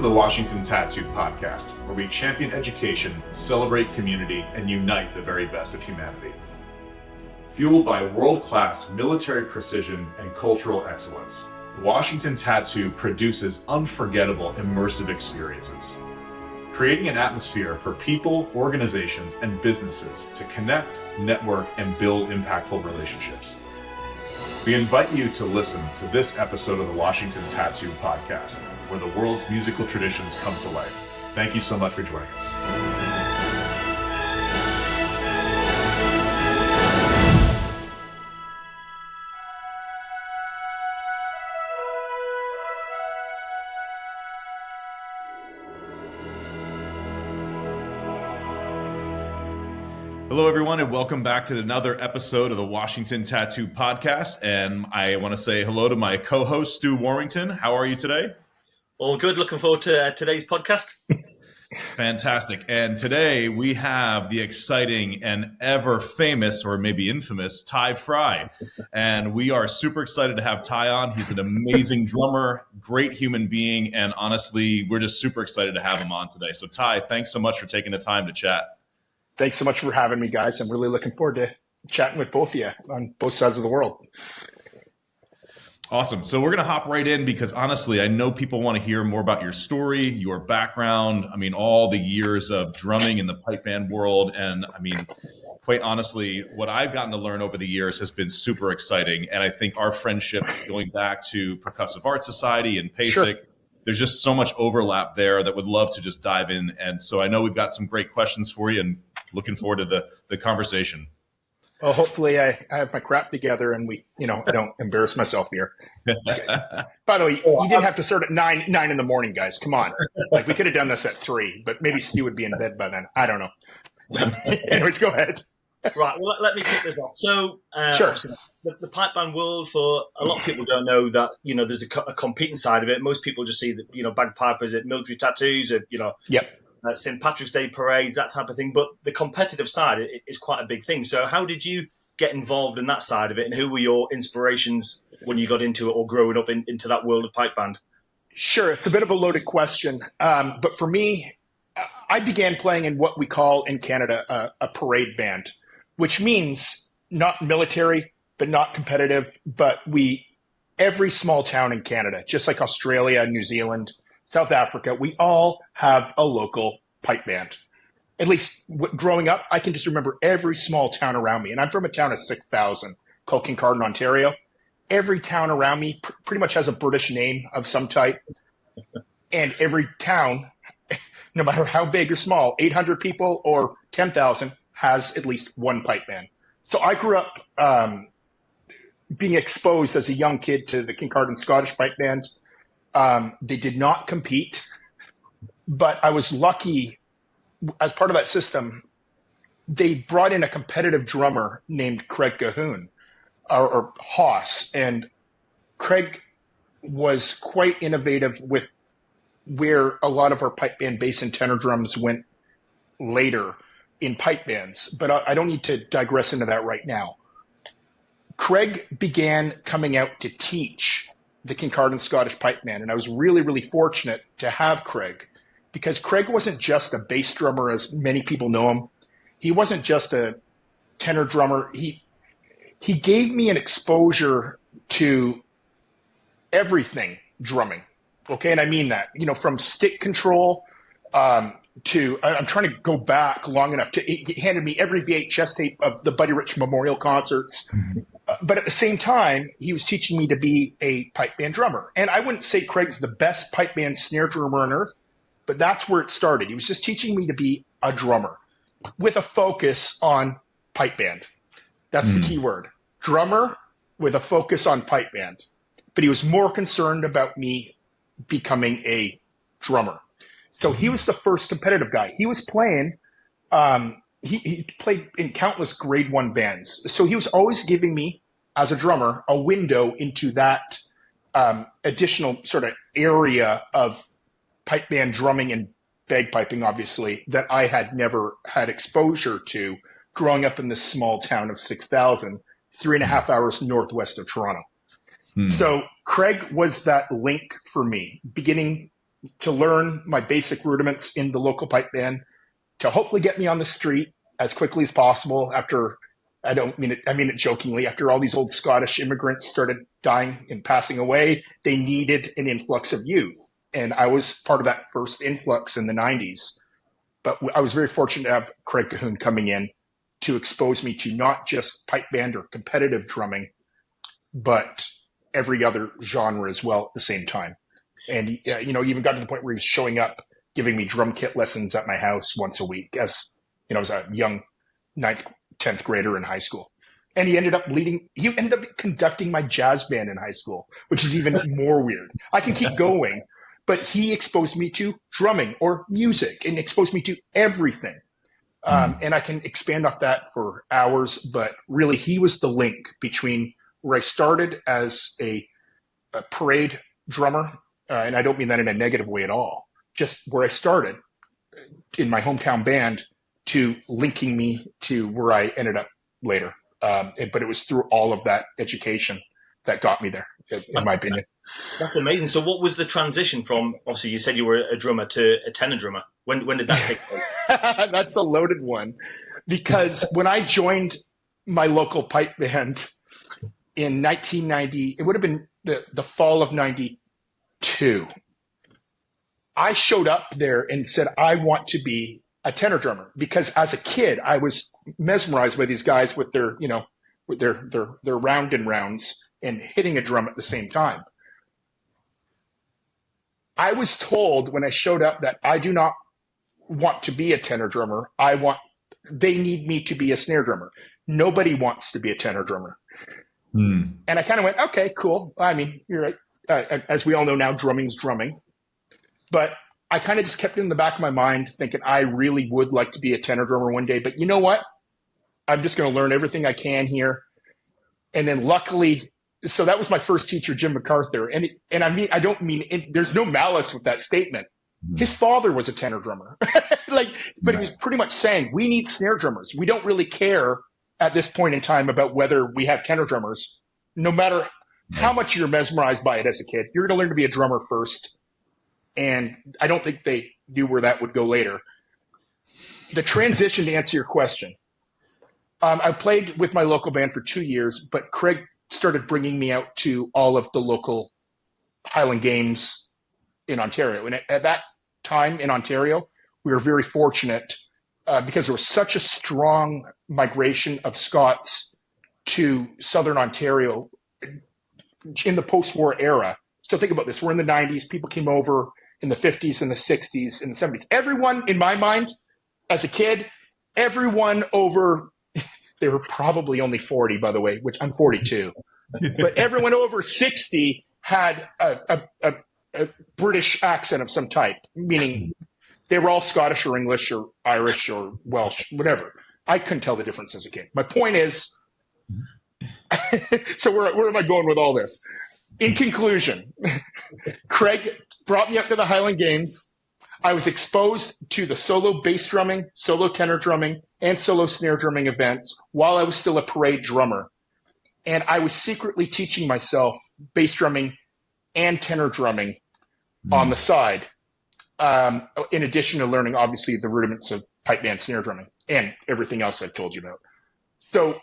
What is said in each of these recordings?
the Washington Tattoo Podcast, where we champion education, celebrate community, and unite the very best of humanity. Fueled by world-class military precision and cultural excellence, Washington Tattoo produces unforgettable, immersive experiences, creating an atmosphere for people, organizations, and businesses to connect, network, and build impactful relationships. We invite you to listen to this episode of the Washington Tattoo Podcast, where the world's musical traditions come to life. Thank you so much for joining us. Hello, everyone, and welcome back to another episode of the Washington Tattoo Podcast. And I want to say hello to my co-host, Stu Warrington. How are you today? All good. Looking forward to today's podcast. Fantastic. And today we have the exciting and ever famous, or maybe infamous, TyFry. And we are super excited to have Ty on. He's an amazing drummer, great human being, and honestly, we're just super excited to have him on today. So Ty, thanks so much for taking the time to chat. Thanks so much for having me, guys. I'm really looking forward to chatting with both of you on both sides of the world. Awesome. So we're going to hop right in because honestly, I know people want to hear more about your story, your background. I mean, all the years of drumming in the pipe band world. And I mean, quite honestly, what I've gotten to learn over the years has been super exciting. And I think our friendship going back to Percussive Art Society and PASIC, sure. There's just so much overlap there that would love to just dive in. And so I know we've got some great questions for you and looking forward to the conversation. Well, hopefully I have my crap together and I don't embarrass myself here. By the way, you didn't have to start at 9 in the morning, guys. Come on. Like we could have done this at 3, but maybe Stu would be in bed by then. I don't know. Anyways, go ahead. Right. Well, let me kick this off. So, sure. The pipe band world, for a lot of people don't know that, there's a competing side of it. Most people just see that, bagpipers at military tattoos, Yep. St. Patrick's Day parades, that type of thing. But the competitive side is quite a big thing. So how did you get involved in that side of it? And who were your inspirations when you got into it or growing up into that world of pipe band? Sure. It's a bit of a loaded question. But for me, I began playing in what we call in Canada a parade band, which means not military, but not competitive. But every small town in Canada, just like Australia, New Zealand, South Africa, we all have a local pipe band. At least growing up, I can just remember every small town around me. And I'm from a town of 6,000 called Kincardine, Ontario. Every town around me pretty much has a British name of some type. And every town, no matter how big or small, 800 people or 10,000, has at least one pipe band. So I grew up being exposed as a young kid to the Kincardine Scottish pipe band. They did not compete, but I was lucky as part of that system. They brought in a competitive drummer named Craig Cahoon or Hoss, and Craig was quite innovative with where a lot of our pipe band bass and tenor drums went later in pipe bands, but I don't need to digress into that right now. Craig began coming out to teach the Kincardine Scottish pipe band. And I was really, really fortunate to have Craig because Craig wasn't just a bass drummer as many people know him. He wasn't just a tenor drummer. He gave me an exposure to everything drumming. Okay. And I mean that, from stick control, to, I'm trying to go back long enough he handed me every VHS tape of the Buddy Rich Memorial concerts. Mm-hmm. But at the same time, he was teaching me to be a pipe band drummer. And I wouldn't say Craig's the best pipe band snare drummer on earth, but that's where it started. He was just teaching me to be a drummer with a focus on pipe band. That's the key word. Drummer with a focus on pipe band. But he was more concerned about me becoming a drummer. So he was the first competitive guy. He was playing he played in countless grade 1 bands. So he was always giving me, as a drummer, a window into that additional sort of area of pipe band drumming and bagpiping, obviously, that I had never had exposure to growing up in this small town of 6,000, 3.5 hours northwest of Toronto. So Craig was that link for me, beginning to learn my basic rudiments in the local pipe band, to hopefully get me on the street as quickly as possible after, I mean it jokingly, after all these old Scottish immigrants started dying and passing away, they needed an influx of youth. And I was part of that first influx in the 90s. But I was very fortunate to have Craig Cahoon coming in to expose me to not just pipe band or competitive drumming, but every other genre as well at the same time. And, even got to the point where he was showing up, giving me drum kit lessons at my house once a week as a young 9th, 10th grader in high school. And he ended up conducting my jazz band in high school, which is even more weird. I can keep going, but he exposed me to drumming or music and exposed me to everything. And I can expand off that for hours, but really he was the link between where I started as a parade drummer, and I don't mean that in a negative way at all, just where I started in my hometown band to linking me to where I ended up later. But it was through all of that education that got me there, in my opinion. That's amazing. So what was the transition from, obviously you said you were a drummer to a tenor drummer. When did that take place? That's a loaded one, because when I joined my local pipe band in 1990, it would have been the fall of 92. I showed up there and said, I want to be a tenor drummer, because as a kid, I was mesmerized by these guys with their round and rounds and hitting a drum at the same time. I was told when I showed up that I do not want to be a tenor drummer. They need me to be a snare drummer. Nobody wants to be a tenor drummer. And I kind of went, okay, cool. I mean, you're right. As we all know now, drumming's drumming. But I kind of just kept it in the back of my mind thinking I really would like to be a tenor drummer one day. But you know what? I'm just going to learn everything I can here. And then luckily, so that was my first teacher, Jim MacArthur. And I mean, I don't mean, there's no malice with that statement. His father was a tenor drummer. But he was pretty much saying, we need snare drummers. We don't really care at this point in time about whether we have tenor drummers. No matter how much you're mesmerized by it as a kid, you're going to learn to be a drummer first. And I don't think they knew where that would go later. The transition, to answer your question, I played with my local band for 2 years, but Craig started bringing me out to all of the local Highland Games in Ontario. And at that time in Ontario, we were very fortunate because there was such a strong migration of Scots to Southern Ontario in the post-war era. So think about this. We're in the 90s. People came over in the 50s and the 60s and the 70s. Everyone, in my mind, as a kid, everyone over, they were probably only 40, by the way, which I'm 42. But everyone over 60 had a British accent of some type, meaning they were all Scottish or English or Irish or Welsh, whatever. I couldn't tell the difference as a kid. My point is, so where am I going with all this? In conclusion, Craig brought me up to the Highland Games. I was exposed to the solo bass drumming, solo tenor drumming, and solo snare drumming events while I was still a parade drummer. And I was secretly teaching myself bass drumming and tenor drumming on the side, in addition to learning, obviously, the rudiments of pipe band snare drumming and everything else I've told you about. So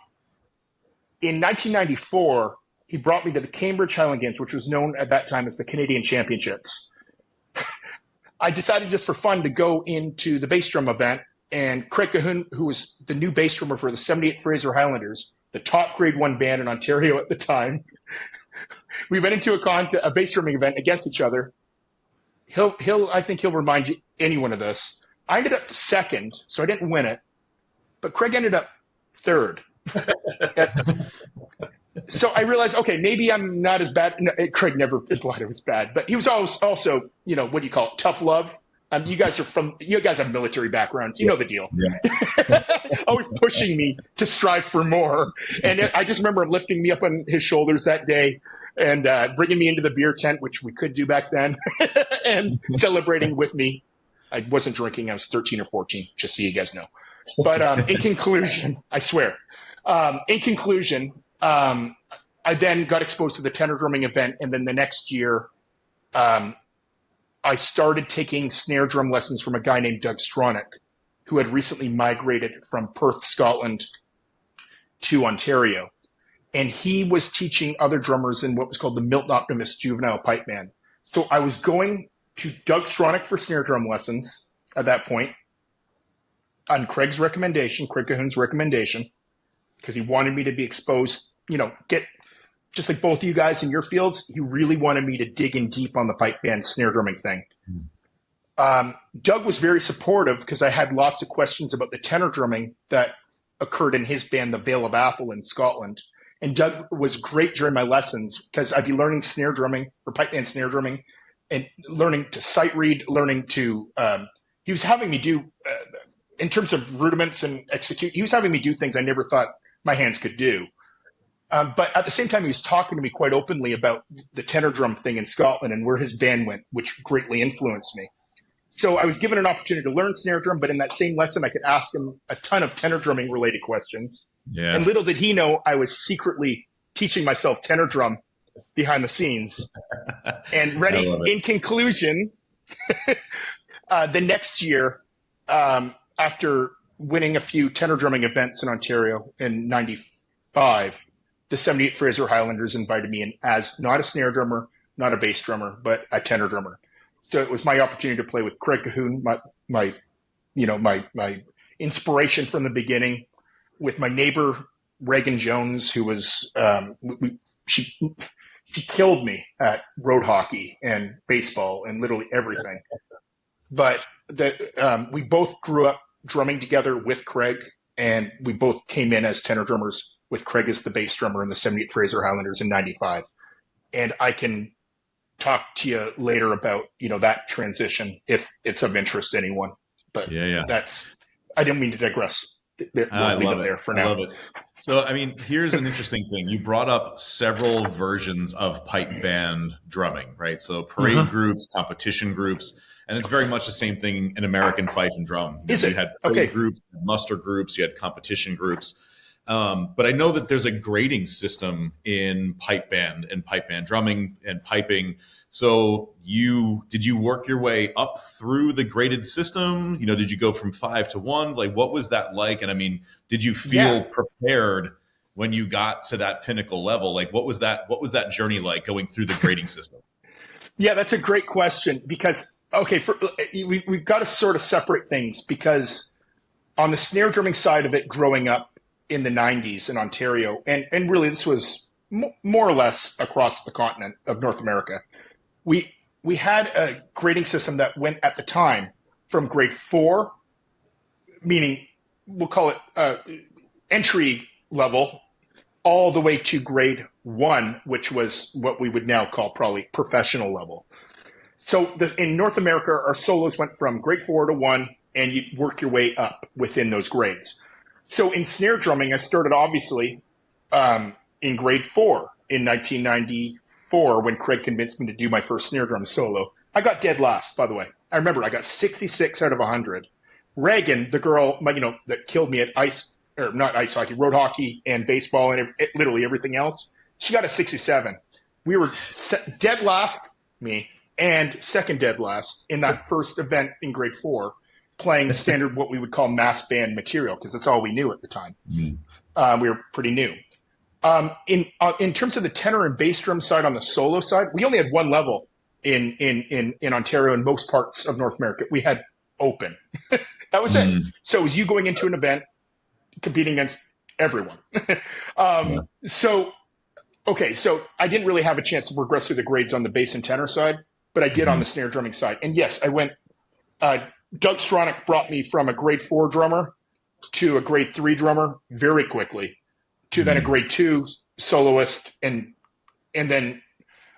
in 1994, he brought me to the Cambridge Highland Games, which was known at that time as the Canadian Championships. I decided just for fun to go into the bass drum event, and Craig Cahoon, who was the new bass drummer for the 78th Fraser Highlanders, the top grade 1 band in Ontario at the time, we went into a bass drumming event against each other. I think he'll remind you, anyone of this. I ended up second, so I didn't win it, but Craig ended up third. So I realized, okay, maybe I'm not as bad. No, Craig never implied it was bad, but he was also, what do you call it? Tough love. You guys have military backgrounds. You know the deal. Yeah. Always pushing me to strive for more. And I just remember him lifting me up on his shoulders that day and bringing me into the beer tent, which we could do back then, and celebrating with me. I wasn't drinking. I was 13 or 14, just so you guys know. But in conclusion, I swear, I then got exposed to the tenor drumming event. And then the next year, I started taking snare drum lessons from a guy named Doug Stronach, who had recently migrated from Perth, Scotland to Ontario. And he was teaching other drummers in what was called the Milton Optimist Juvenile Pipe Band. So I was going to Doug Stronach for snare drum lessons at that point on Craig Cahoon's recommendation, because he wanted me to be exposed, get just like both of you guys in your fields. He really wanted me to dig in deep on the pipe band snare drumming thing. Doug was very supportive because I had lots of questions about the tenor drumming that occurred in his band, the Vale of Atholl in Scotland. And Doug was great during my lessons because I'd be learning snare drumming or pipe band snare drumming and learning to sight read, learning to, he was having me do, in terms of rudiments and execute, he was having me do things I never thought my hands could do. But at the same time, he was talking to me quite openly about the tenor drum thing in Scotland and where his band went, which greatly influenced me. So I was given an opportunity to learn snare drum, but in that same lesson, I could ask him a ton of tenor drumming related questions. Yeah. And little did he know I was secretly teaching myself tenor drum behind the scenes. And in conclusion, the next year, after winning a few tenor drumming events in Ontario in 95, the 78 Fraser Highlanders invited me in as not a snare drummer, not a bass drummer, but a tenor drummer. So it was my opportunity to play with Craig Cahoon, my inspiration from the beginning, with my neighbor Reagan Jones, who was she killed me at road hockey and baseball and literally everything. But we both grew up drumming together with Craig, and we both came in as tenor drummers with Craig as the bass drummer in the 78 Fraser Highlanders in 95. And I can talk to you later about, that transition if it's of interest to anyone. But I didn't mean to digress. I love it. There for now. I love it. So, here's an interesting thing. You brought up several versions of pipe band drumming, right? So parade groups, competition groups, and it's very much the same thing in American fife and drum. You had parade groups, muster groups, you had competition groups. But I know that there's a grading system in pipe band and pipe band drumming and piping. So did you work your way up through the graded system? Did you go from 5 to 1? Like, what was that like? And did you feel prepared when you got to that pinnacle level? Like, what was that journey like going through the grading system? Yeah, that's a great question because, we've got to sort of separate things because on the snare drumming side of it, growing up in the 90s in Ontario, and really this was more or less across the continent of North America, we had a grading system that went at the time from grade 4, meaning we'll call it entry level, all the way to grade 1, which was what we would now call probably professional level. So in North America, our solos went from grade 4 to 1, and you work your way up within those grades. So in snare drumming, I started obviously in grade 4 in 1994 when Craig convinced me to do my first snare drum solo. I got dead last, by the way. I remember I got 66 out of 100. Reagan, the girl, that killed me at not ice hockey, road hockey and baseball and literally everything else, she got a 67. We were dead last, me, and second dead last in that first event in grade 4. Playing standard, what we would call mass band material, because that's all we knew at the time. We were pretty new. In terms of the tenor and bass drum side on the solo side, we only had one level in Ontario and most parts of North America. We had open. That was it. So it was you going into an event, competing against everyone. So I didn't really have a chance to progress through the grades on the bass and tenor side, but I did on the snare drumming side. And yes, I went. Doug Stronach brought me from a grade 4 drummer to a grade 3 drummer very quickly, to then a grade 2 soloist, and then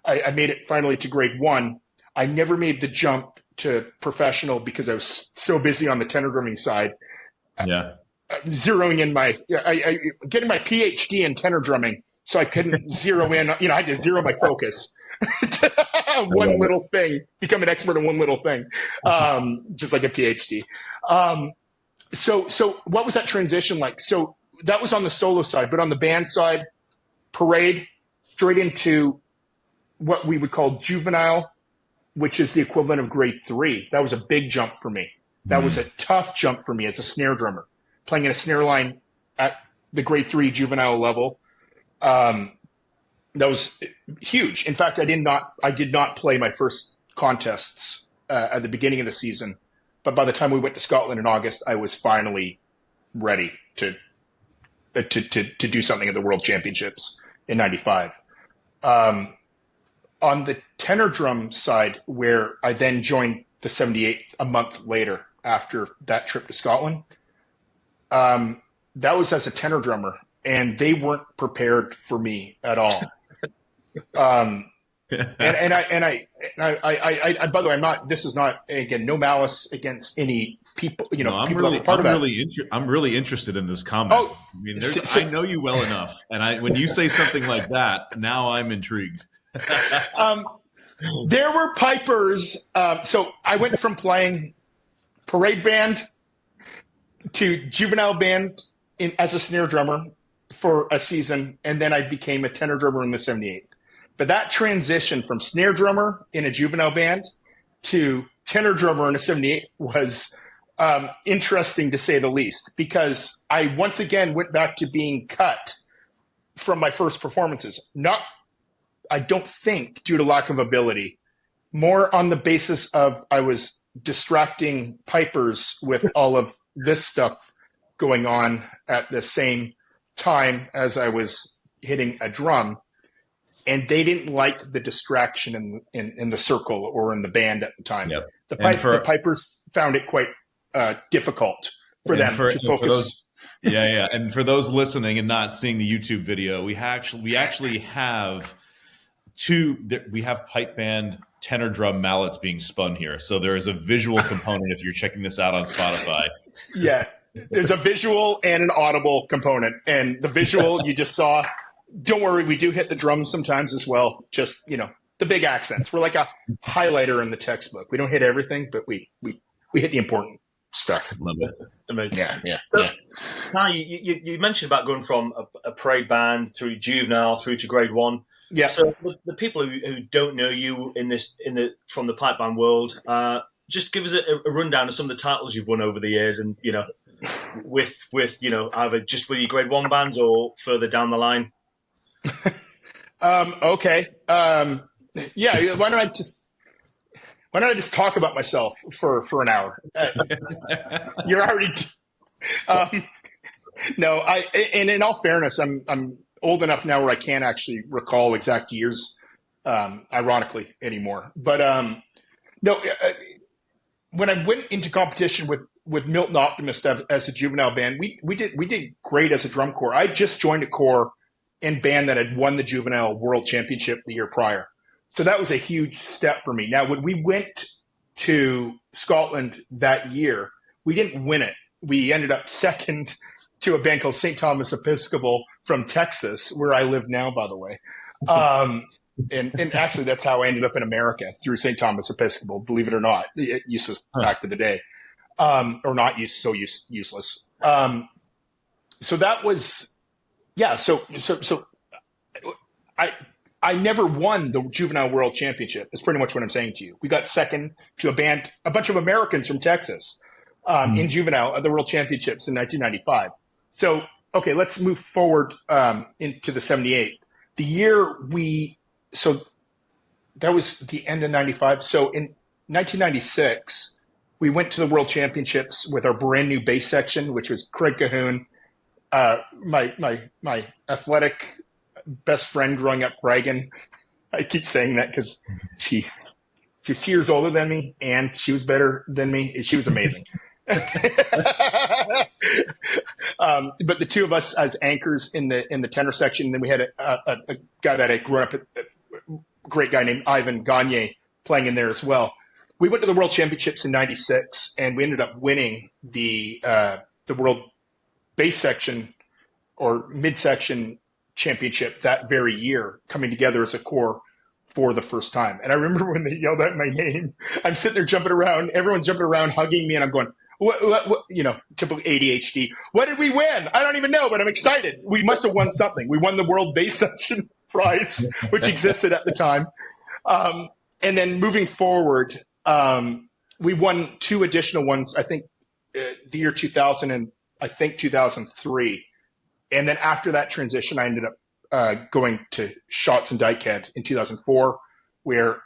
I made it finally to grade 1. I never made the jump to professional because I was so busy on the tenor drumming side. Yeah, zeroing in getting my PhD in tenor drumming, so I couldn't zero in. I had to zero my focus. One little thing, become an expert in one little thing, just like a PhD. So what was that transition like? So that was on the solo side, but on the band side, parade straight into what we would call juvenile which is the equivalent of grade 3. That was a big jump for me. That was a tough jump for me as a snare drummer, playing in a snare line at the grade 3 juvenile level. That was huge. In fact, I did not play my first contests at the beginning of the season, but by the time we went to Scotland in August, I was finally ready to do something at the World Championships in '95. On the tenor drum side, where I then joined the 78th a month later after that trip to Scotland, that was as a tenor drummer, and they weren't prepared for me at all. And I, by the way, this is not, again, no malice against any people, people that were part of that. I'm really interested in this comment. Oh, I mean, I know you well enough, and when you say something like that, now I'm intrigued. There were pipers. So I went from playing parade band to juvenile band as a snare drummer for a season, and then I became a tenor drummer in the 78th. But that transition from snare drummer in a juvenile band to tenor drummer in a 78 was interesting, to say the least, because I once again went back to being cut from my first performances. I don't think due to lack of ability, more on the basis of I was distracting pipers with all of this stuff going on at the same time as I was hitting a drum. And they didn't like the distraction in the circle or in the band at the time. Yep. The pipers found it quite difficult for them to focus. And for those listening and not seeing the YouTube video, we actually have we have pipe band tenor drum mallets being spun here. So there is a visual component if you're checking this out on Spotify. Yeah, there's a visual and an audible component. And the visual you just saw. Don't worry, we do hit the drums sometimes as well. Just, the big accents. We're like a highlighter in the textbook. We don't hit everything, but we hit the important stuff. Love it. Amazing. Yeah. Now, you mentioned about going from a parade band through juvenile through to grade 1. Yeah. So the people who don't know you from the pipe band world, just give us a rundown of some of the titles you've won over the years, and with either just with your grade 1 bands or further down the line. Okay. Yeah. Why don't I just talk about myself for an hour? You're already. No. And in all fairness, I'm old enough now where I can't actually recall exact years, ironically, anymore. But no. When I went into competition with Milton Optimist as a juvenile band, we did great as a drum corps. I just joined a corps and band that had won the juvenile world championship the year prior. So that was a huge step for me. Now, when we went to Scotland that year, we didn't win it. We ended up second to a band called St. Thomas Episcopal from Texas, where I live now, by the way. And actually, that's how I ended up in America, through St. Thomas Episcopal, believe it or not. Useless back of the day. Or not useless. So that was... Yeah, so I never won the Juvenile World Championship. That's pretty much what I'm saying to you. We got second to a bunch of Americans from Texas in Juvenile at the World Championships in 1995. So, okay, let's move forward into the 78th. The year that was the end of 95. So in 1996, we went to the World Championships with our brand new bass section, which was Craig Cahoon, my athletic best friend growing up, Reagan. I keep saying that because she's 2 years older than me, and she was better than me. She was amazing. But the two of us as anchors in the tenor section. And then we had a guy that had grown up, a great guy named Ivan Gagne, playing in there as well. We went to the World Championships in '96, and we ended up winning the World Bass Section or Mid-Section Championship that very year, coming together as a corps for the first time. And I remember when they yelled out my name, I'm sitting there jumping around, everyone's jumping around, hugging me, and I'm going, what, typical ADHD. What did we win? I don't even know, but I'm excited. We must have won something. We won the World Bass Section prize, which existed at the time. And then moving forward, we won 2 additional ones, I think the year 2000 and I think 2003. And then after that transition, I ended up going to Shots and Dykehead in 2004, where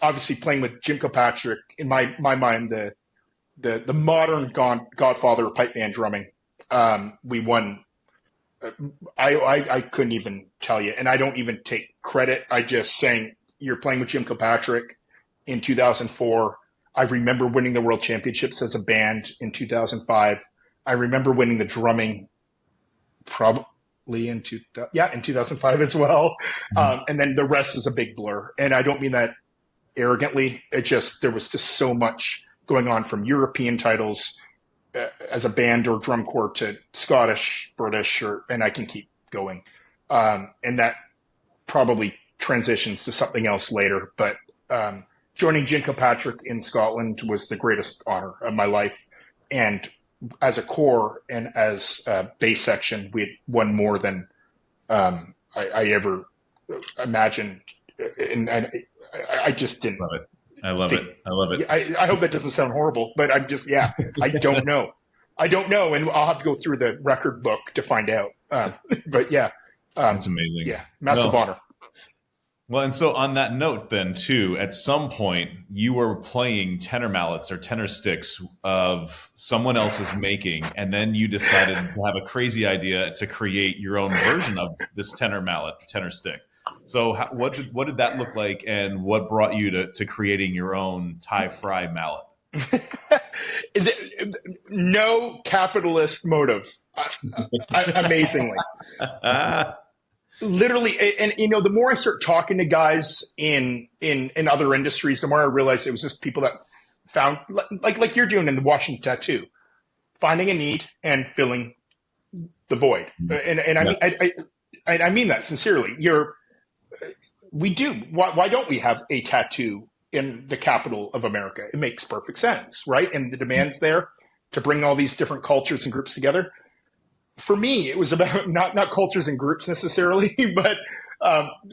obviously playing with Jim Kilpatrick, in my mind, the modern godfather of pipe band drumming. We won. I couldn't even tell you, and I don't even take credit. I just saying you're playing with Jim Kilpatrick in 2004. I remember winning the World Championships as a band in 2005. I remember winning the drumming probably in 2005 as well. And then the rest is a big blur. And I don't mean that arrogantly. There was just so much going on, from European titles as a band or drum corps to Scottish, British, and I can keep going. And that probably transitions to something else later. But joining Jim Kilpatrick in Scotland was the greatest honor of my life. And as a corps and as a bass section, we had won more than I ever imagined. And I just didn't. Love it. I love it. I hope that doesn't sound horrible, but I'm just, I don't know. And I'll have to go through the record book to find out. But yeah. That's amazing. Yeah. Massive honor. Well, and so on that note then too, at some point you were playing tenor mallets or tenor sticks of someone else's making, and then you decided to have a crazy idea to create your own version of this tenor mallet, tenor stick. So what did that look like, and what brought you to creating your own TyFry mallet? No capitalist motive, amazingly. Literally, and the more I start talking to guys in other industries, the more I realize it was just people that found, like you're doing in the Washington Tattoo, finding a need and filling the void. And I mean that sincerely. We do. Why don't we have a tattoo in the capital of America? It makes perfect sense, right? And the demand's there to bring all these different cultures and groups together. For me, it was about not cultures and groups necessarily, but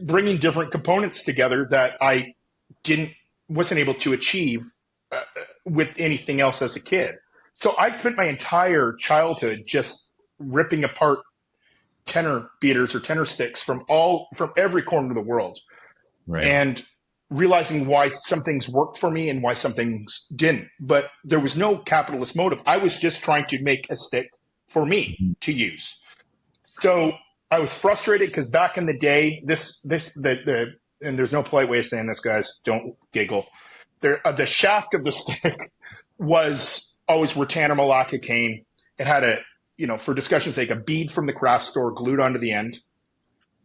bringing different components together that I wasn't able to achieve with anything else as a kid. So I spent my entire childhood just ripping apart tenor beaters or tenor sticks from every corner of the world, right? And realizing why some things worked for me and why some things didn't. But there was no capitalist motive. I was just trying to make a stick for me to use. So I was frustrated because back in the day, and there's no polite way of saying this, guys, don't giggle. The shaft of the stick was always rattan malacca cane. It had for discussion's sake, a bead from the craft store glued onto the end.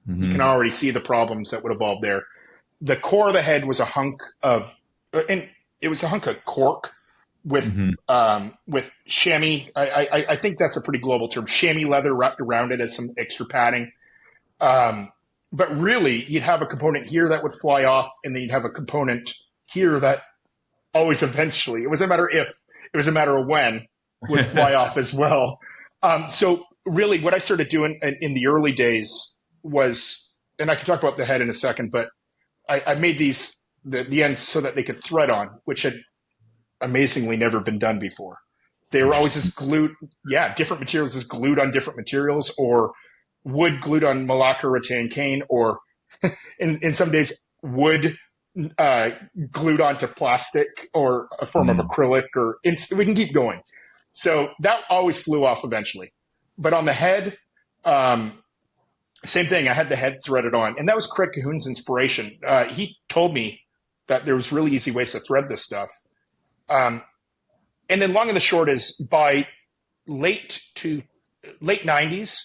Mm-hmm. You can already see the problems that would evolve there. The core of the head was a hunk of cork with chamois. I think that's a pretty global term. Chamois leather wrapped around it as some extra padding. But really, you'd have a component here that would fly off, and then you'd have a component here that always eventually, it was a matter if, it was a matter of when, would fly off as well. So really what I started doing in the early days was, and I can talk about the head in a second, but I made the ends so that they could thread on, which had amazingly never been done before. They were always just glued. Yeah. Different materials just glued on different materials, or wood glued on malacca rattan cane, or in some days wood glued onto plastic or a form of acrylic, or we can keep going. So that always flew off eventually. But on the head, same thing. I had the head threaded on, and that was Craig Cahoon's inspiration. He told me that there was really easy ways to thread this stuff. And then long and the short is, by late 90s,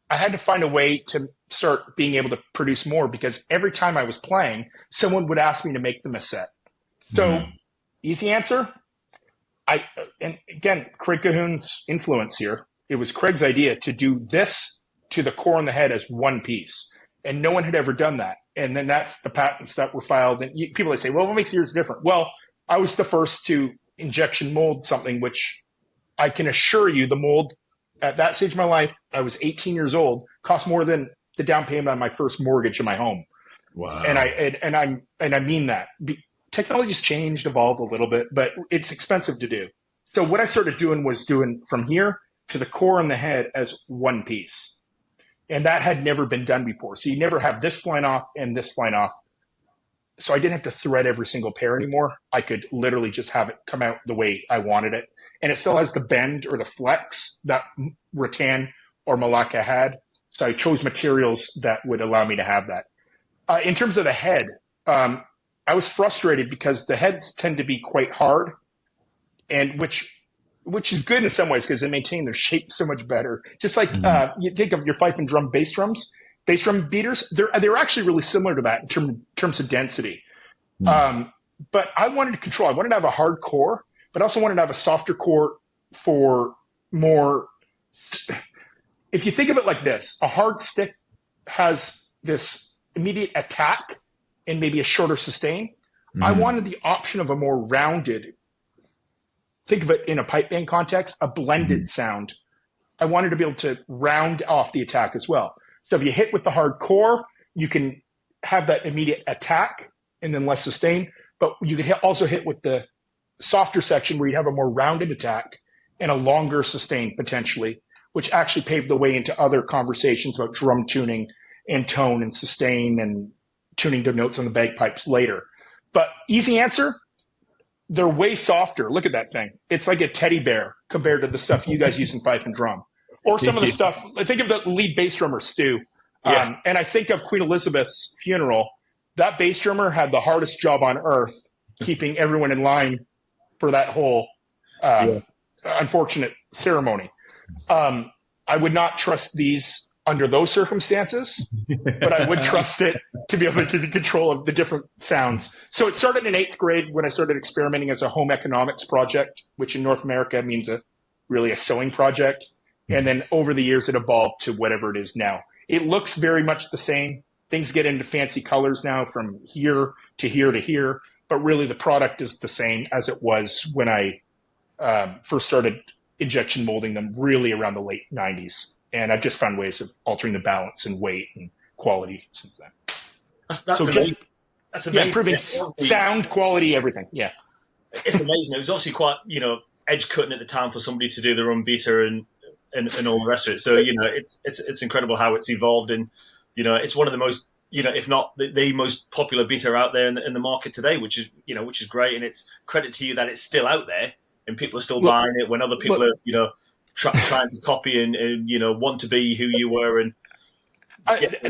I had to find a way to start being able to produce more, because every time I was playing, someone would ask me to make them a set. So easy answer. And again, Craig Cahoon's influence here. It was Craig's idea to do this to the core and the head as one piece, and no one had ever done that. And then that's the patents that were filed. And people say, well, what makes yours different? Well, I was the first to injection mold something, which I can assure you the mold at that stage of my life, I was 18 years old, cost more than the down payment on my first mortgage in my home. Wow. And I mean that. Technology's changed, evolved a little bit, but it's expensive to do. So what I started doing was doing from here to the core and the head as one piece. And that had never been done before. So you never have this flying off and this flying off. So I didn't have to thread every single pair anymore. I could literally just have it come out the way I wanted it. And it still has the bend or the flex that rattan or Malacca had. So I chose materials that would allow me to have that. In terms of the head, I was frustrated because the heads tend to be quite hard, and which is good in some ways because they maintain their shape so much better. Just like you think of your fife and drum bass drums, bass drum beaters, they're actually really similar to that in terms of density. But I wanted to control. I wanted to have a hard core, but I also wanted to have a softer core for more. If you think of it like this, a hard stick has this immediate attack and maybe a shorter sustain. I wanted the option of a more rounded, think of it in a pipe band context, a blended sound. I wanted to be able to round off the attack as well. So if you hit with the hard core, you can have that immediate attack and then less sustain, but you could also hit with the softer section where you have a more rounded attack and a longer sustain potentially, which actually paved the way into other conversations about drum tuning and tone and sustain and tuning the notes on the bagpipes later. But easy answer, they're way softer. Look at that thing. It's like a teddy bear compared to the stuff you guys use in fife and drum. Or some of the stuff, I think of the lead bass drummer, Stu. And I think of Queen Elizabeth's funeral. That bass drummer had the hardest job on earth, keeping everyone in line for that whole unfortunate ceremony. I would not trust these under those circumstances, but I would trust it to be able to keep control of the different sounds. So it started in 8th grade when I started experimenting as a home economics project, which in North America means really a sewing project. And then over the years, it evolved to whatever it is now. It looks very much the same. Things get into fancy colors now from here to here to here, but really the product is the same as it was when I first started injection molding them really around the late 90s. And I've just found ways of altering the balance and weight and quality since then. That's amazing. That's amazing. Improving sound, quality, everything. Yeah. It's amazing. It was obviously quite, edge cutting at the time for somebody to do their own beater and all the rest of it. So, it's incredible how it's evolved. And, it's one of the most, if not the most popular beater out there in the market today, which is great. And it's credit to you that it's still out there and people are still buying it when other people are, trying to copy and want to be who you were. And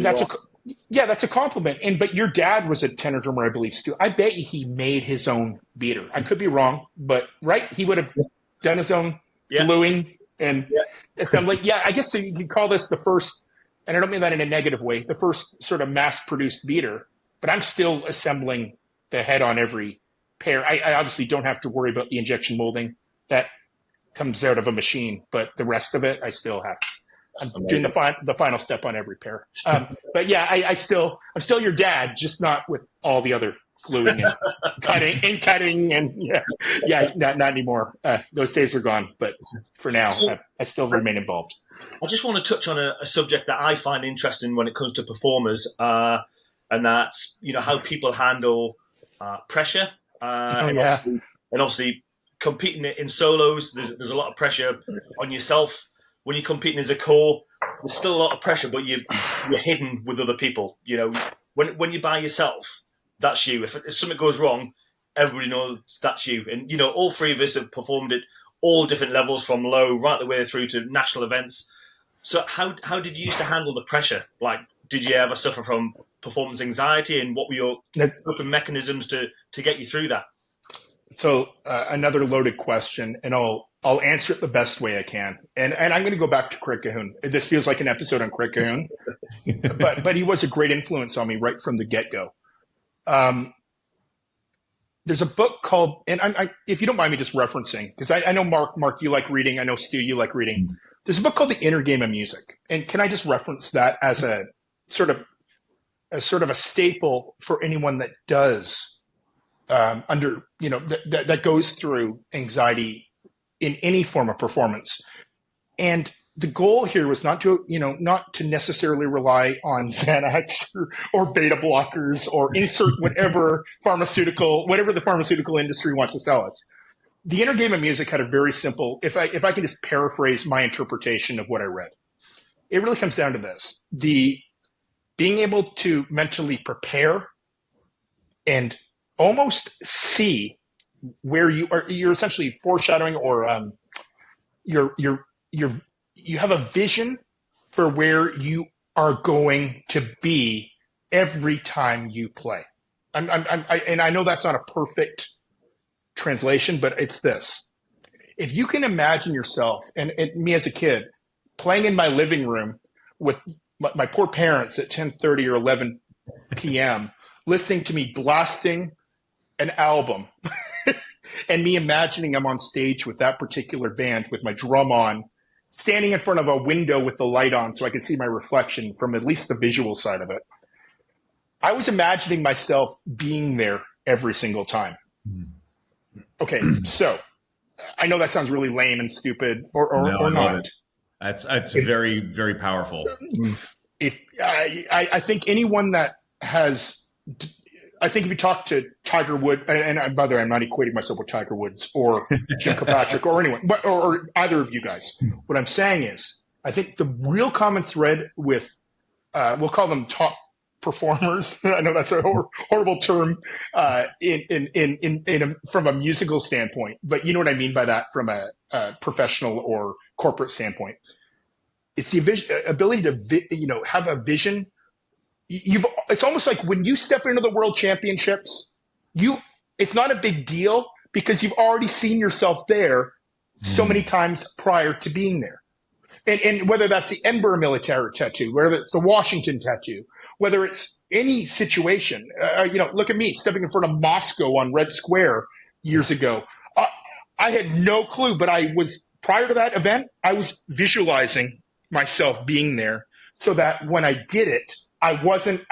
that's a compliment. But your dad was a tenor drummer, I believe, Stu. I bet you he made his own beater. I could be wrong, but right, he would have done his own gluing and assembly. Yeah, I guess so you could call this the first, and I don't mean that in a negative way, the first sort of mass-produced beater. But I'm still assembling the head on every pair. I obviously don't have to worry about the injection molding. That comes out of a machine, but the rest of it, I still have. I'm doing the final step on every pair. But yeah, I'm still your dad, just not with all the other gluing and cutting and not anymore. Those days are gone, but for now, I still remain involved. I just want to touch on a subject that I find interesting when it comes to performers, and that's how people handle pressure. And obviously competing in solos, there's a lot of pressure on yourself. When you're competing as a core, there's still a lot of pressure, but you're hidden with other people. When you're by yourself, that's you. If something goes wrong, everybody knows that's you. And all three of us have performed at all different levels, from low right the way through to national events. So how did you used to handle the pressure? Like, did you ever suffer from performance anxiety, and what were your coping mechanisms to get you through that? So another loaded question, and I'll answer it the best way I can. And I'm going to go back to Craig Cahoon. This feels like an episode on Craig Cahoon, but he was a great influence on me right from the get-go. There's a book called, and if you don't mind me just referencing, because I know Mark, you like reading. I know Stu, you like reading. There's a book called The Inner Game of Music, and can I just reference that as a sort of a staple for anyone that does that goes through anxiety in any form of performance. And the goal here was not to necessarily rely on Xanax or beta blockers or insert whatever the pharmaceutical industry wants to sell us. The inner game of music had a very simple, if I can just paraphrase my interpretation of what I read, it really comes down to this: the being able to mentally prepare and almost see where you're essentially foreshadowing, or you have a vision for where you are going to be every time you play. And I know that's not a perfect translation, but it's this: if you can imagine yourself and me as a kid playing in my living room with my poor parents at 10:30 or 11 p.m. listening to me blasting an album and me imagining I'm on stage with that particular band with my drum on, standing in front of a window with the light on so I can see my reflection from at least the visual side of it. I was imagining myself being there every single time. Okay, so I know that sounds really lame and stupid or not. That's very, very powerful. If I think anyone that has, I think if you talk to Tiger Woods, and by the way, I'm not equating myself with Tiger Woods or Jim Kirkpatrick or anyone, but or either of you guys. What I'm saying is, I think the real common thread with, we'll call them top performers. I know that's a horrible term from a musical standpoint, but you know what I mean by that from a professional or corporate standpoint. It's the ability to have a vision. It's almost like when you step into the world championships, it's not a big deal because you've already seen yourself there so many times prior to being there. And whether that's the Edinburgh military tattoo, whether it's the Washington tattoo, whether it's any situation, look at me stepping in front of Moscow on Red Square years ago. I had no clue, but prior to that event, I was visualizing myself being there so that when I did it, it wasn't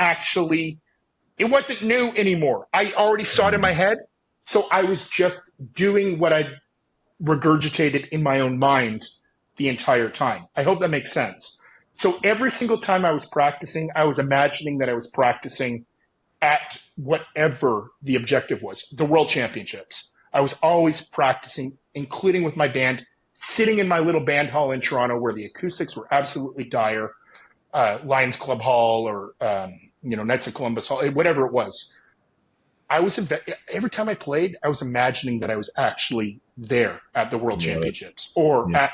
new anymore. I already saw it in my head. So I was just doing what I regurgitated in my own mind the entire time. I hope that makes sense. So every single time I was practicing, I was imagining that I was practicing at whatever the objective was, the World Championships. I was always practicing, including with my band, sitting in my little band hall in Toronto where the acoustics were absolutely dire, Lions Club Hall or Knights of Columbus Hall, whatever it was. Every time I played, I was imagining that I was actually there at the World Championships or at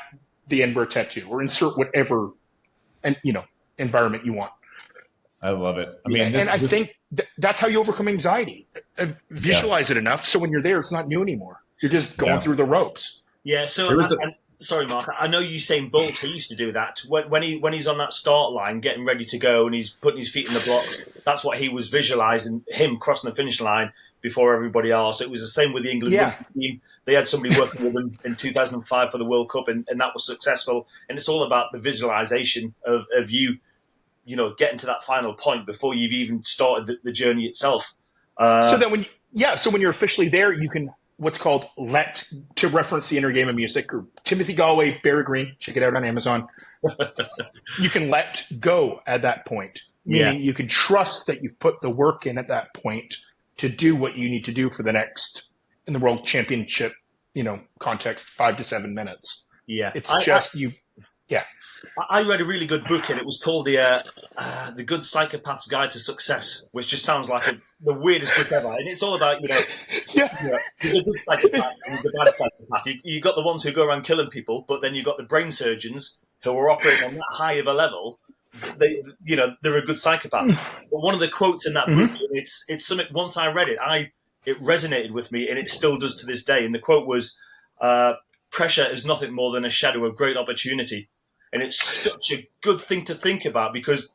the Edinburgh Tattoo or insert whatever environment you want. I love it. I mean, I think that's how you overcome anxiety. Visualize it enough so when you're there, it's not new anymore. You're just going through the ropes. Yeah. So, sorry, Mark. I know Usain Bolt. He used to do that when he's on that start line, getting ready to go, and he's putting his feet in the blocks. That's what he was visualizing, him crossing the finish line before everybody else. It was the same with the England rugby team. They had somebody working with them in 2005 for the World Cup, and that was successful. And it's all about the visualization of you getting to that final point before you've even started the journey itself. So when you're officially there, you can what's called to reference the inner game of music, or Timothy Galway, Barry Green, check it out on Amazon. You can let go at that point, meaning you can trust that you've put the work in at that point to do what you need to do for the next, in the World Championship, context, 5 to 7 minutes. Yeah. It's I read a really good book, and it was called The Good Psychopath's Guide to Success, which just sounds like the weirdest book ever. And it's all about, there's a good psychopath and there's a bad psychopath. You got the ones who go around killing people, but then you've got the brain surgeons who are operating on that high of a level. They're a good psychopath. But one of the quotes in that book, it's something, once I read it, it resonated with me, and it still does to this day. And the quote was, pressure is nothing more than a shadow of great opportunity. And it's such a good thing to think about, because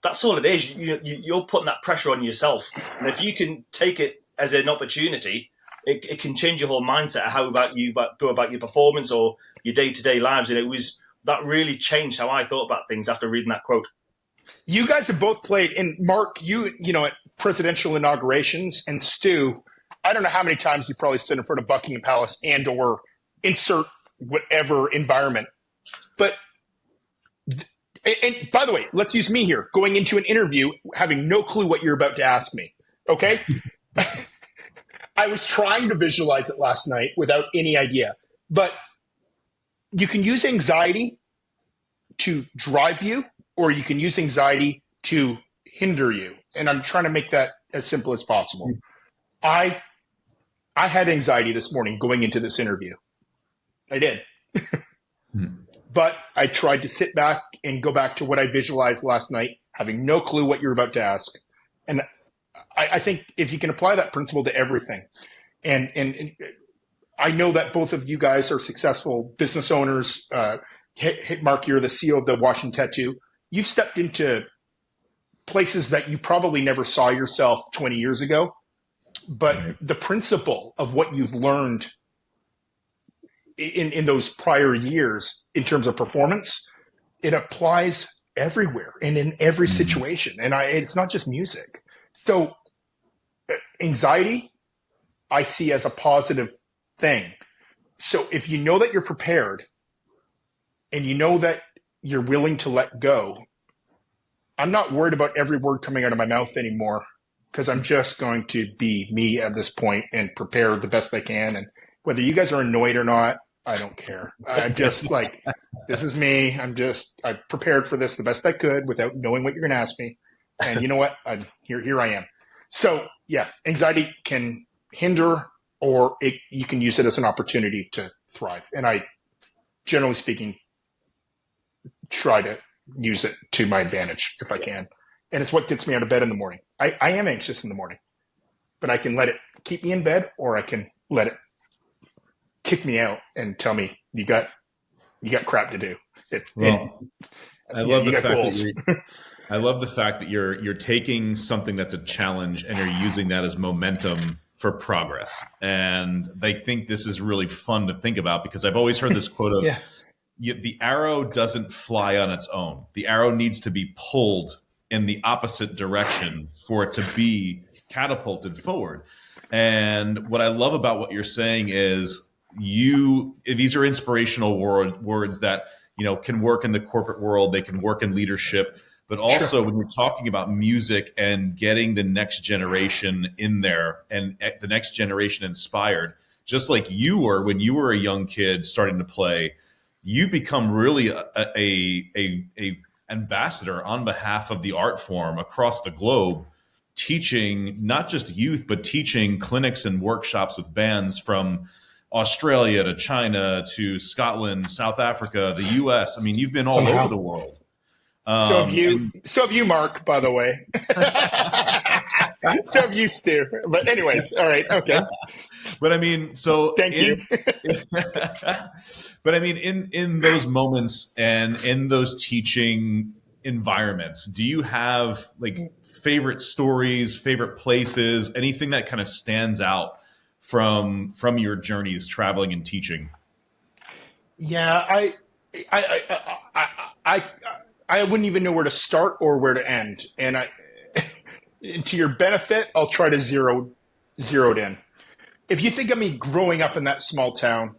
that's all it is. You're putting that pressure on yourself. And if you can take it as an opportunity, it can change your whole mindset of how you go about your performance or your day-to-day lives. And that really changed how I thought about things after reading that quote. You guys have both played, and Mark, at presidential inaugurations, and Stu, I don't know how many times you probably stood in front of Buckingham Palace and or insert whatever environment. But And by the way, let's use me here, going into an interview, having no clue what you're about to ask me. Okay. I was trying to visualize it last night without any idea, but you can use anxiety to drive you, or you can use anxiety to hinder you. And I'm trying to make that as simple as possible. I had anxiety this morning going into this interview. I did. But I tried to sit back and go back to what I visualized last night, having no clue what you're about to ask. And I think if you can apply that principle to everything, and I know that both of you guys are successful business owners. Mark, you're the CEO of the Washington Tattoo. You've stepped into places that you probably never saw yourself 20 years ago. But the principle of what you've learned in those prior years in terms of performance, it applies everywhere and in every situation. And it's not just music. So anxiety, I see as a positive thing. So if you know that you're prepared and you know that you're willing to let go, I'm not worried about every word coming out of my mouth anymore, because I'm just going to be me at this point and prepare the best I can. And whether you guys are annoyed or not, I don't care. I'm just like, this is me. I prepared for this the best I could without knowing what you're going to ask me. And you know what? Here I am. So yeah, anxiety can hinder, or you can use it as an opportunity to thrive. And I, generally speaking, try to use it to my advantage if I can. And it's what gets me out of bed in the morning. I am anxious in the morning, but I can let it keep me in bed, or I can let it kick me out and tell me you got crap to do. I love the fact that you're taking something that's a challenge and you're using that as momentum for progress. And I think this is really fun to think about, because I've always heard this quote of the arrow doesn't fly on its own. The arrow needs to be pulled in the opposite direction for it to be catapulted forward. And what I love about what you're saying is these are inspirational words that, can work in the corporate world. They can work in leadership, but also when you're talking about music and getting the next generation in there and the next generation inspired, just like you were when you were a young kid starting to play, you become really a ambassador on behalf of the art form across the globe, teaching not just youth, but teaching clinics and workshops with bands from Australia to China to Scotland, South Africa, the US. I mean, you've been all over the world. So have you, Mark, by the way. So have you, Stu. But anyways, all right, okay. But I mean, so thank you. But I mean, in those moments and in those teaching environments, do you have like favorite stories, favorite places, anything that kind of stands out from your journeys traveling and teaching? Yeah, I wouldn't even know where to start or where to end. And to your benefit, I'll try to zero it in. If you think of me growing up in that small town,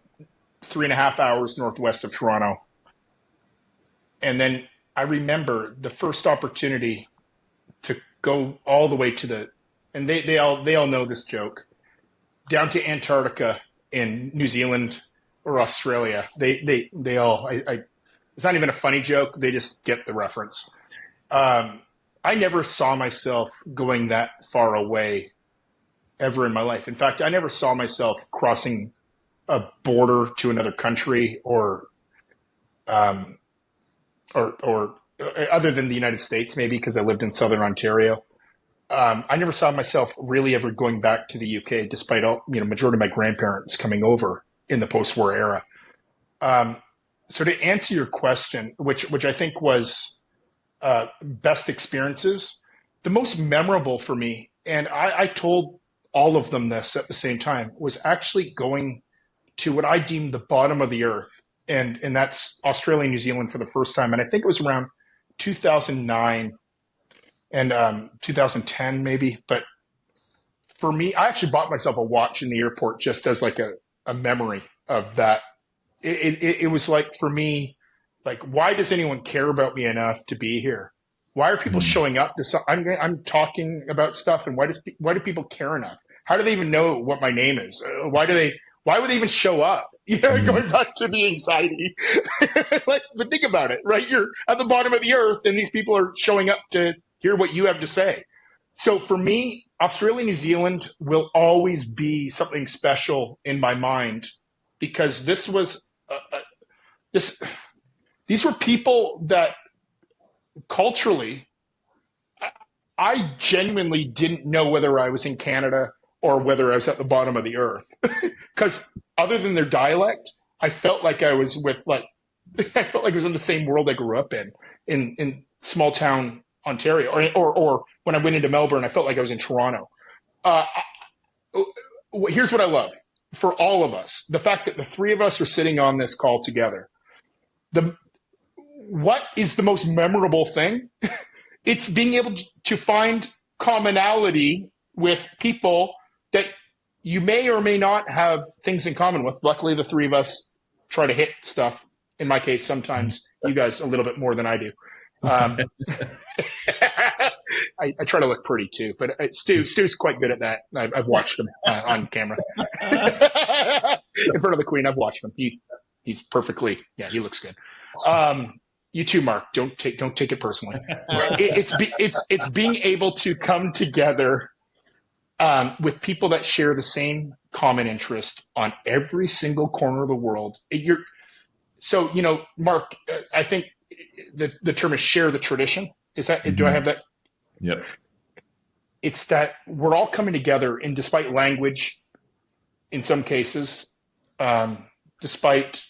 3.5 hours northwest of Toronto, and then I remember the first opportunity to go all the way to and they all know this joke, down to Antarctica in New Zealand or Australia. They all, it's not even a funny joke. They just get the reference. I never saw myself going that far away ever in my life. In fact, I never saw myself crossing a border to another country or other than the United States, maybe because I lived in Southern Ontario. I never saw myself really ever going back to the UK, despite all, majority of my grandparents coming over in the post-war era. So to answer your question, which I think was best experiences, the most memorable for me, and I told all of them this at the same time, was actually going to what I deemed the bottom of the earth. And that's Australia and New Zealand for the first time. And I think it was around 2009 and 2010 maybe. But for me, I actually bought myself a watch in the airport just as like a memory of that. It was like, for me, Like, why does anyone care about me enough to be here? Why are people showing up to I'm talking about stuff, and why do people care enough? How do they even know what my name is? Why would they even show up? Going back to the anxiety. But think about it, right? You're at the bottom of the earth, and these people are showing up to hear what you have to say. So for me, Australia, New Zealand will always be something special in my mind, because these were people that culturally, I genuinely didn't know whether I was in Canada or whether I was at the bottom of the earth. Because other than their dialect, I felt like I was I felt like I was in the same world I grew up in small town Ontario, or when I went into Melbourne, I felt like I was in Toronto. Here's what I love for all of us: the fact that the three of us are sitting on this call together. What is the most memorable thing? It's being able to find commonality with people that you may or may not have things in common with. Luckily, the three of us try to hit stuff. In my case, sometimes you guys a little bit more than I do. I try to look pretty too, but Stu's quite good at that. I've watched him on camera in front of the Queen. I've watched him. He's perfectly, he looks good. You too, Mark. Don't take it personally. It's being able to come together with people that share the same common interest on every single corner of the world. So, Mark, I think the term is share the tradition. Is that, do I have that? Yep. It's that we're all coming together, and despite language, in some cases, despite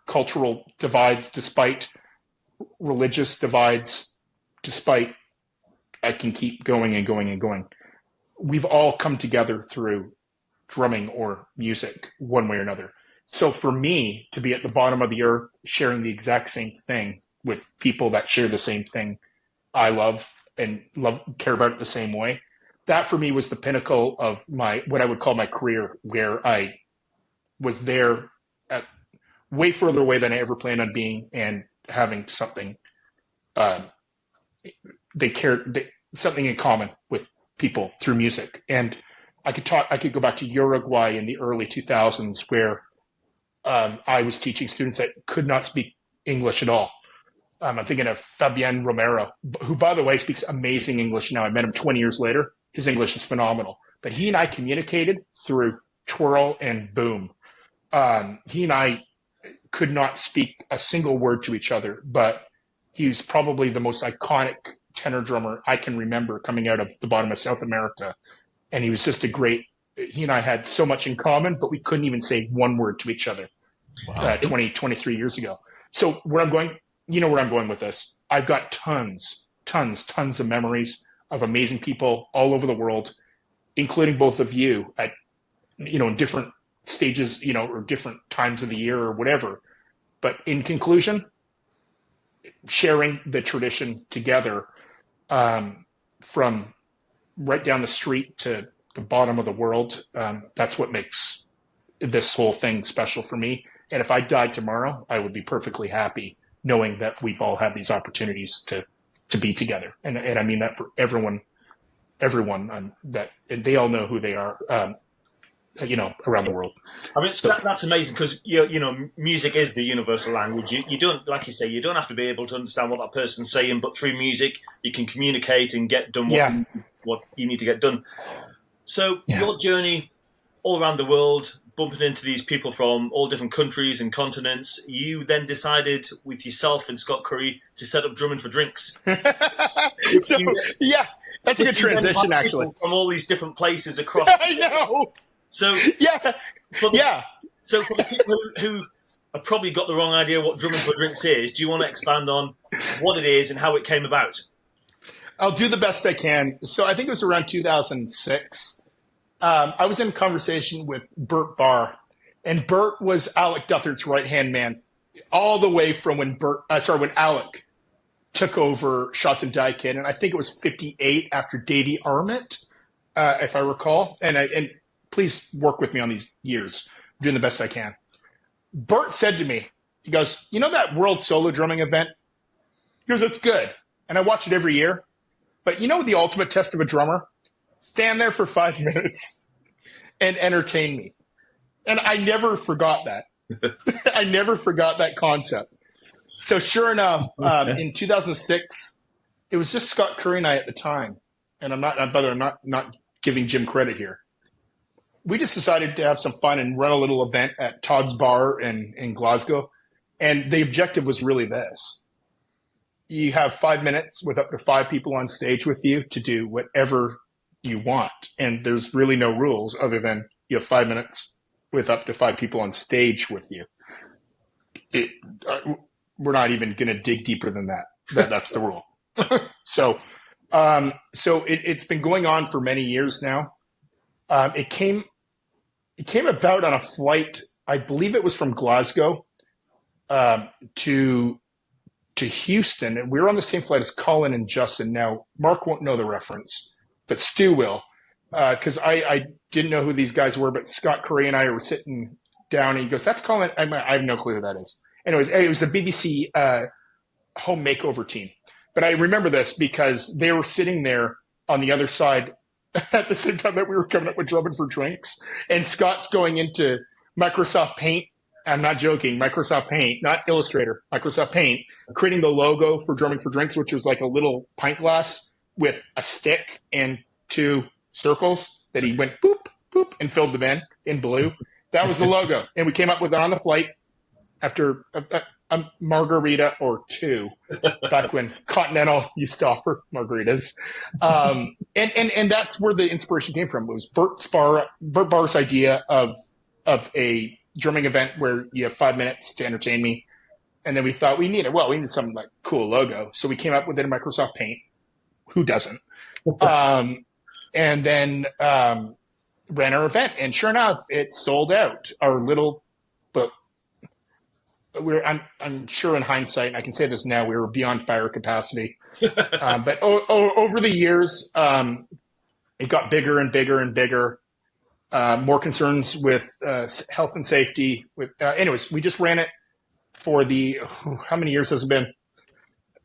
cultural divides, despite religious divides, despite, I can keep going and going and going. We've all come together through drumming or music one way or another. So for me to be at the bottom of the earth, sharing the exact same thing with people that share the same thing I love and care about it the same way, that for me was the pinnacle of what I would call my career, where I was there at way further away than I ever planned on being, and having something something in common with people through music. And I could go back to Uruguay in the early 2000s, where I was teaching students that could not speak English at all. I'm thinking of Fabian Romero, who, by the way, speaks amazing English now. I met him 20 years later. His English is phenomenal. But he and I communicated through twirl and boom. He and I could not speak a single word to each other, but he's probably the most iconic tenor drummer I can remember coming out of the bottom of South America. And he was just he and I had so much in common, but we couldn't even say one word to each other. Wow. 23 years ago. So where I'm going with this, I've got tons of memories of amazing people all over the world, including both of you at, in different stages, or different times of the year or whatever. But in conclusion, sharing the tradition together, from right down the street to the bottom of the world, that's what makes this whole thing special for me. And if I died tomorrow, I would be perfectly happy knowing that we've all had these opportunities to be together. And I mean that for everyone, that, and they all know who they are, around the world. I mean, so, that's amazing, because music is the universal language. You don't, like you say, you don't have to be able to understand what that person's saying, but through music you can communicate and get done what you need to get done. So your journey all around the world, bumping into these people from all different countries and continents, you then decided with yourself and Scott Curry to set up Drumming for Drinks. That's a good transition, actually. From all these different places across. I know. So So for the people who have probably got the wrong idea what Drumming for Drinks is, do you want to expand on what it is and how it came about? I'll do the best I can. So I think it was around 2006. I was in a conversation with Bert Barr, and Bert was Alec Duthard's right-hand man all the way from when Alec took over Shots and Die Kid, and I think it was 58 after Davey Arment, if I recall. And please work with me on these years. I'm doing the best I can. Bert said to me, He goes, you know that world solo drumming event? He goes, it's good. And I watch it every year. But you know the ultimate test of a drummer? Stand there for 5 minutes and entertain me. And I never forgot that. I never forgot that concept. So sure enough, in 2006, it was just Scott Curry and I at the time. And I'm not giving Jim credit here. We just decided to have some fun and run a little event at Todd's Bar in Glasgow. And the objective was really this. You have 5 minutes with up to 5 people on stage with you to do whatever you want. And there's really no rules other than you have 5 minutes with up to 5 people on stage with you. We're not even going to dig deeper than that. That's the rule. So it's been going on for many years now. It came about on a flight. I believe it was from Glasgow to Houston, and we were on the same flight as Colin and Justin. Now, Mark won't know the reference, but Stu will, because I didn't know who these guys were, but Scott Curry and I were sitting down, and he goes, that's Colin. I have no clue who that is. Anyways, it was the BBC home makeover team. But I remember this because they were sitting there on the other side at the same time that we were coming up with Drumming for Drinks, and Scott's going into Microsoft Paint. I'm not joking. Microsoft Paint, not Illustrator, Microsoft Paint, creating the logo for Drumming for Drinks, which was like a little pint glass with a stick and 2 circles that he went boop, boop, and filled them in blue. That was the logo. And we came up with it on the flight after a margarita or 2, back when Continental used to offer margaritas. And that's where the inspiration came from. It was Bert Barr's idea of a drumming event where you have 5 minutes to entertain me. And then we thought we needed some like cool logo. So we came up with it in Microsoft Paint. Who doesn't? And then ran our event. And sure enough, it sold out. Our little, but I'm sure in hindsight, and I can say this now, we were beyond fire capacity. But over the years, it got bigger and bigger and bigger. More concerns with health and safety. Anyways, we just ran it for how many years has it been?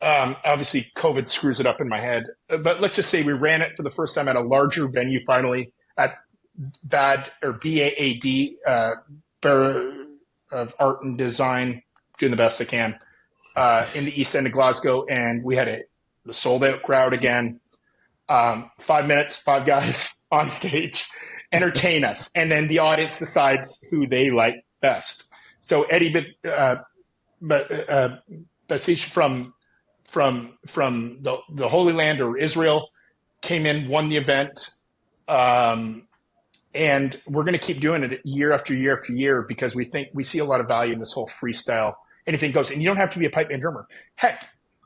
Obviously, COVID screws it up in my head. But let's just say we ran it for the first time at a larger venue finally at BAD, of Art and Design, doing the best I can, in the East End of Glasgow. And we had a sold-out crowd again. 5 minutes, 5 guys on stage. Entertain us, and then the audience decides who they like best. So Eddie Basish from the Holy Land or Israel came in, won the event, and we're going to keep doing it year after year after year because we see a lot of value in this whole freestyle. Anything goes, and you don't have to be a pipe band drummer. Heck,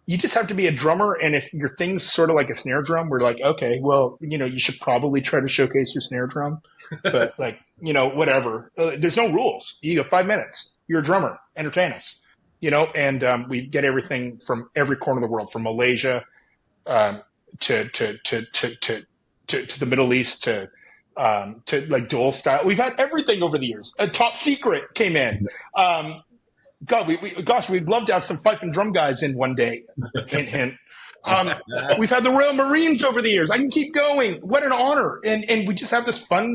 you just have to be a drummer, and if your thing's sort of like a snare drum, we're like, okay, well, you should probably try to showcase your snare drum, but like, whatever. There's no rules. You have 5 minutes. You're a drummer. Entertain us, and we get everything from every corner of the world, from Malaysia to the Middle East to like dual style. We've had everything over the years. A Top Secret came in. God, we'd love to have some pipe and drum guys in one day. Hint, hint. We've had the Royal Marines over the years. I can keep going. What an honor. And we just have this fun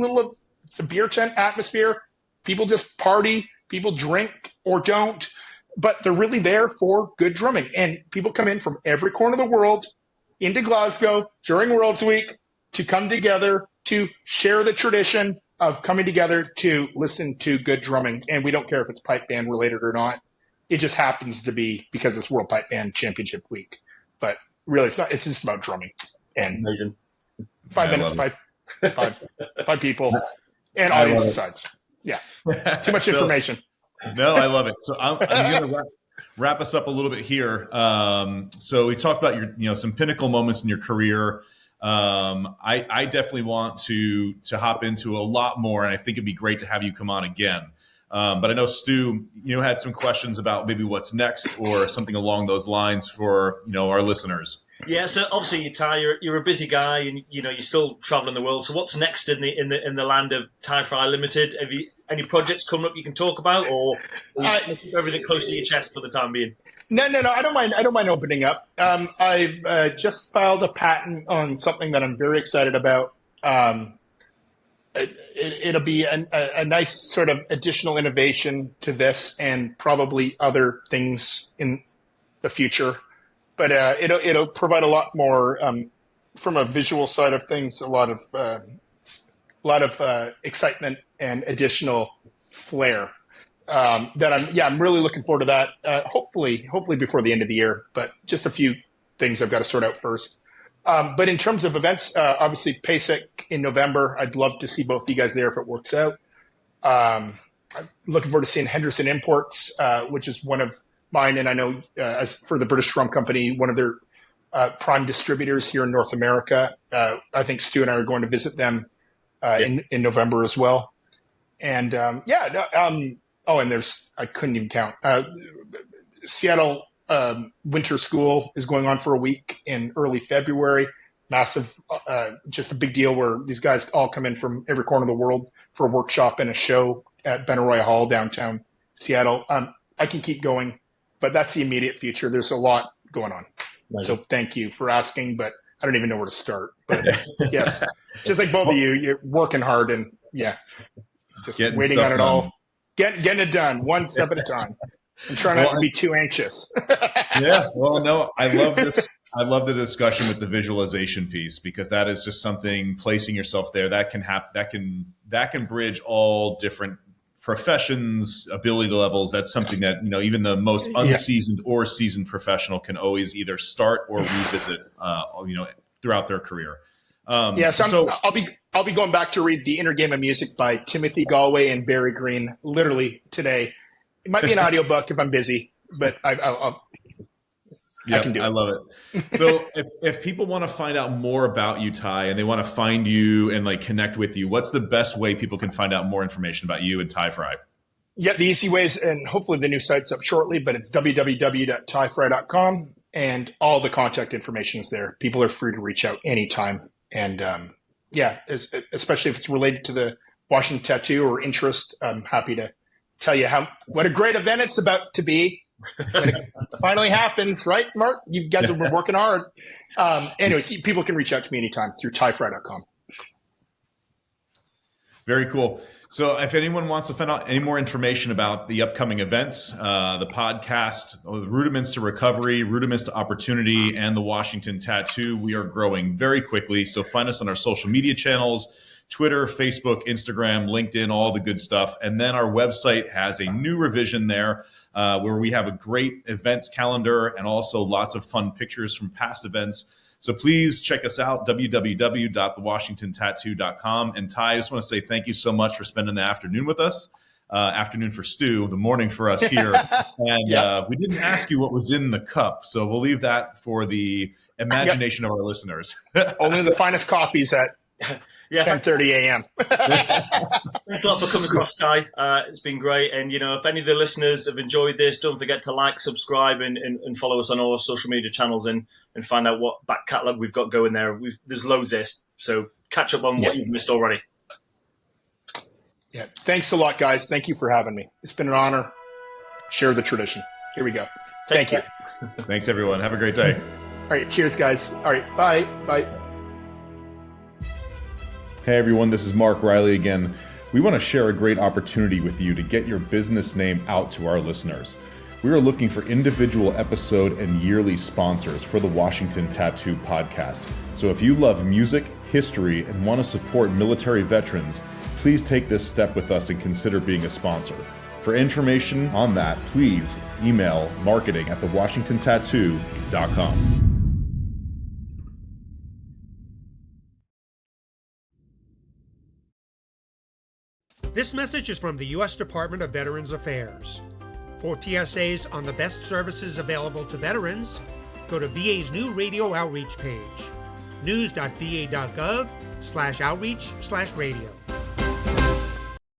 it's a beer tent atmosphere. People just party. People drink or don't. But they're really there for good drumming. And people come in from every corner of the world into Glasgow during Worlds Week to come together to share the tradition of coming together to listen to good drumming. And we don't care if it's pipe band related or not. It just happens to be because it's World Pipe Band Championship Week. But really, it's not. It's just about drumming. And amazing. 5 minutes, five people, and audience decides. Yeah, too much information. No, I love it. So I'm going to wrap us up a little bit here. So we talked about your, some pinnacle moments in your career. I definitely want to hop into a lot more, and I think it'd be great to have you come on again. But I know Stu, had some questions about maybe what's next or something along those lines for, our listeners. Yeah, so obviously, Ty, you're a busy guy, and you're still traveling the world. So what's next in the land of TyFry Limited? Have you any projects coming up you can talk about, or keep everything close to your chest for the time being? No. I don't mind opening up. I've just filed a patent on something that I'm very excited about. It'll be a nice sort of additional innovation to this, and probably other things in the future. But it'll provide a lot more from a visual side of things. A lot of excitement and additional flair. I'm really looking forward to that. Hopefully before the end of the year. But just a few things I've got to sort out first. But in terms of events, obviously PASIC in November. I'd love to see both of you guys there if it works out. I'm looking forward to seeing Henderson Imports, which is one of mine, and I know as for the British Drum Company, one of their prime distributors here in North America. I think Stu and I are going to visit them in November as well. And and I couldn't even count. Seattle Winter School is going on for a week in early February. Massive, just a big deal where these guys all come in from every corner of the world for a workshop and a show at Benaroya Hall downtown Seattle. I can keep going, but that's the immediate future. There's a lot going on. Nice. So thank you for asking, but I don't even know where to start. But yes, just like both of you, you're working hard and just waiting on it all. Getting it done one step at a time. I'm trying not to be too anxious. Yeah. Well, no, I love this. I love the discussion with the visualization piece, because that is just something, placing yourself there that can happen. That can bridge all different professions, ability levels. That's something that, even the most unseasoned or seasoned professional can always either start or revisit, throughout their career. So I'll be going back to read The Inner Game of Music by Timothy Galway and Barry Green literally today. It might be an audiobook if I'm busy, but I can do it. I love it. So if people want to find out more about you, Ty, and they want to find you and connect with you, what's the best way people can find out more information about you and TyFry? Yeah, the easy ways, and hopefully the new site's up shortly, but it's www.tyfry.com, and all the contact information is there. People are free to reach out anytime. And especially if it's related to the Washington tattoo or interest, I'm happy to tell you what a great event it's about to be. When it finally happens, right, Mark? You guys have been working hard. Anyways, people can reach out to me anytime through tyfry.com. Very cool. So if anyone wants to find out any more information about the upcoming events, the podcast, the Rudiments to Recovery, Rudiments to Opportunity, and the Washington Tattoo, we are growing very quickly. So find us on our social media channels, Twitter, Facebook, Instagram, LinkedIn, all the good stuff. And then our website has a new revision there where we have a great events calendar and also lots of fun pictures from past events. So please check us out, www.thewashingtontattoo.com. And Ty, I just want to say thank you so much for spending the afternoon with us. Afternoon for Stu, the morning for us here. And we didn't ask you what was in the cup, so we'll leave that for the imagination of our listeners. Only the finest coffees at 10:30 a.m. Thanks a lot for coming across, Ty. It's been great. And, if any of the listeners have enjoyed this, don't forget to like, subscribe, and follow us on all our social media channels and find out what back catalogue we've got going there. There's loads there, so catch up on what you've missed already. Yeah. Thanks a lot, guys. Thank you for having me. It's been an honor. Share the tradition. Here we go. Thank you. Thanks, everyone. Have a great day. All right. Cheers, guys. All right. Bye. Bye. Hey everyone, this is Mark Riley again. We want to share a great opportunity with you to get your business name out to our listeners. We are looking for individual episode and yearly sponsors for the Washington Tattoo Podcast. So if you love music, history, and want to support military veterans, please take this step with us and consider being a sponsor. For information on that, please email marketing@thewashingtontattoo.com. This message is from the U.S. Department of Veterans Affairs. For PSAs on the best services available to veterans, go to VA's new radio outreach page, news.va.gov/outreach/radio.